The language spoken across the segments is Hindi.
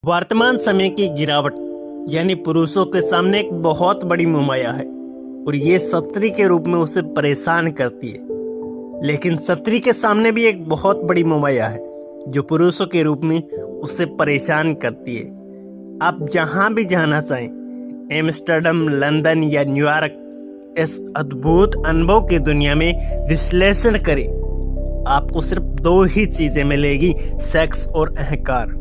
वर्तमान समय की गिरावट यानी पुरुषों के सामने एक बहुत बड़ी मुमैया है और ये स्त्री के रूप में उसे परेशान करती है। लेकिन स्त्री के सामने भी एक बहुत बड़ी मुमैया है जो पुरुषों के रूप में उसे परेशान करती है। आप जहां भी जाना चाहें, एम्स्टर्डम, लंदन या न्यूयॉर्क, इस अद्भुत अनुभव की दुनिया में विश्लेषण करें, आपको सिर्फ दो ही चीजें मिलेगी, सेक्स और अहंकार।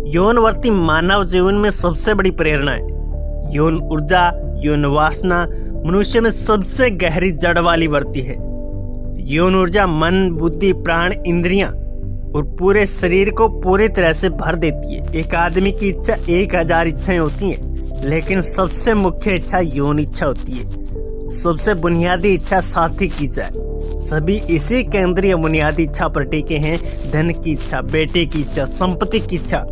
यौनवर्ती मानव जीवन में सबसे बड़ी प्रेरणा है। यौन ऊर्जा, यौन वासना मनुष्य में सबसे गहरी जड़ वाली वर्ती है। यौन ऊर्जा मन, बुद्धि, प्राण, इंद्रियां और पूरे शरीर को पूरी तरह से भर देती है। एक आदमी की इच्छा 1000 इच्छाएं होती हैं, लेकिन सबसे मुख्य इच्छा यौन इच्छा होती है। सबसे बुनियादी इच्छा साथी की इच्छा है। सभी इसी केंद्रीय बुनियादी इच्छा पर टिके हैं। धन की इच्छा, बेटे की इच्छा, संपत्ति की इच्छा,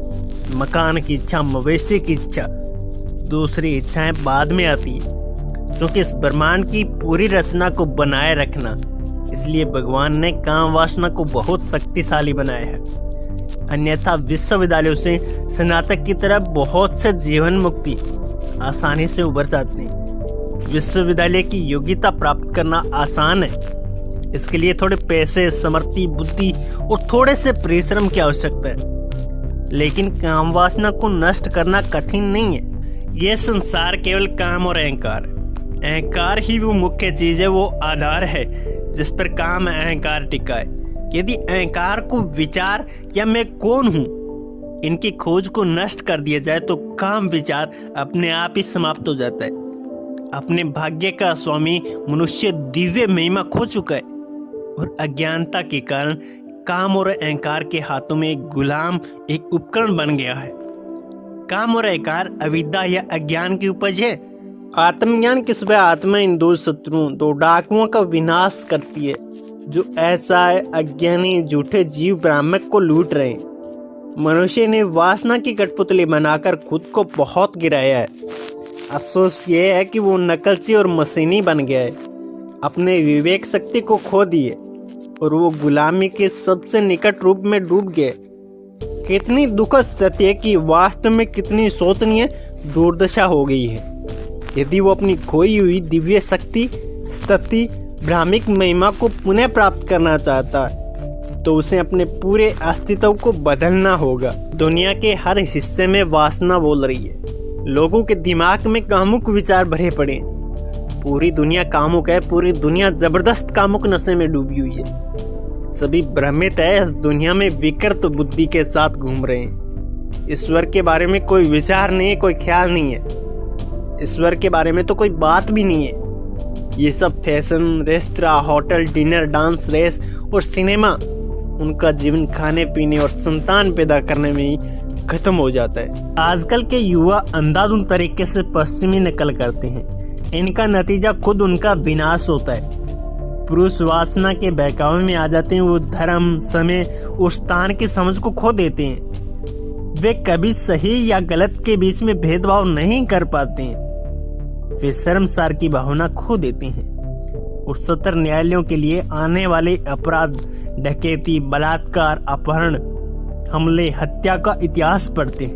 मकान की इच्छा, मवेशी की इच्छा। दूसरी इच्छाएं बाद में आती है, क्योंकि इस ब्रह्मांड की पूरी रचना को बनाए रखना, इसलिए भगवान ने काम वासना को बहुत शक्तिशाली बनाया है। अन्यथा विश्वविद्यालयों से स्नातक की तरह बहुत से जीवन मुक्ति आसानी से उभर जाते हैं। विश्वविद्यालय की योग्यता प्राप्त करना आसान है। इसके लिए थोड़े पैसे, समृद्धि, बुद्धि और थोड़े से परिश्रम की आवश्यकता है। लेकिन काम वासना को नष्ट करना कठिन नहीं है। यह संसार केवल काम और अहंकार है। अहंकार ही वो मुख्य चीज है, वो आधार है जिस पर काम अहंकार टिका है। यदि अहंकार को विचार या मैं कौन हूँ इनकी खोज को नष्ट कर दिया जाए तो काम विचार अपने आप ही समाप्त हो जाता है। अपने भाग्य का स्वामी मनुष्य दिव्य महिमा खो चुका है और अज्ञानता के कारण काम और अहंकार के हाथों में एक गुलाम, एक उपकरण बन गया है। काम और अहंकार अविद्या या अज्ञान की उपज है। आत्मज्ञान की सुबह आत्मा इन दो शत्रुओं, दो डाकुओं का विनाश करती है जो ऐसा अज्ञानी झूठे जीव ब्राह्मण को लूट रहे हैं। मनुष्य ने वासना की कठपुतली बनाकर खुद को बहुत गिराया है। अफसोस ये है कि वो नकलची और मशीनी बन गया है, अपने विवेक शक्ति को खो दिए और वो गुलामी के सबसे निकट रूप में डूब गए। कितनी दुखद स्थिति है कि वास्तव में कितनी शोचनीय दुर्दशा हो गई है। यदि वो अपनी खोई हुई दिव्य शक्ति, स्थिति, ब्राह्मिक महिमा को पुनः प्राप्त करना चाहता है तो उसे अपने पूरे अस्तित्व को बदलना होगा। दुनिया के हर हिस्से में वासना बोल रही है। लोगों के दिमाग में कामुक विचार भरे पड़े हैं। पूरी दुनिया कामुक है। पूरी दुनिया जबरदस्त कामुक नशे में डूबी हुई है। सभी भ्रमित है, इस दुनिया में विकृत बुद्धि के साथ घूम रहे हैं। ईश्वर के बारे में कोई विचार नहीं है, कोई ख्याल नहीं है। ईश्वर के बारे में तो कोई बात भी नहीं है। ये सब fashion, restaurant, hotel, dinner, dance, race और सिनेमा उनका जीवन खाने पीने और संतान पैदा करने में ही खत्म हो जाता है। आजकल के युवा अंधाधुंध तरीके से पश्चिमी नकल करते हैं। इनका नतीजा खुद उनका विनाश होता है। पुरुष वासना के बहकावे में आ जाते हैं। वो धर्म, समय और स्थान की समझ को खो देते हैं। वे कभी सही या गलत के बीच में भेदभाव नहीं कर पाते हैं। वे शर्मसार की भावना खो देते हैं और सत्र न्यायालयों के लिए आने वाले अपराध, डकैती, बलात्कार, अपहरण, हमले, हत्या का इतिहास पढ़ते हैं।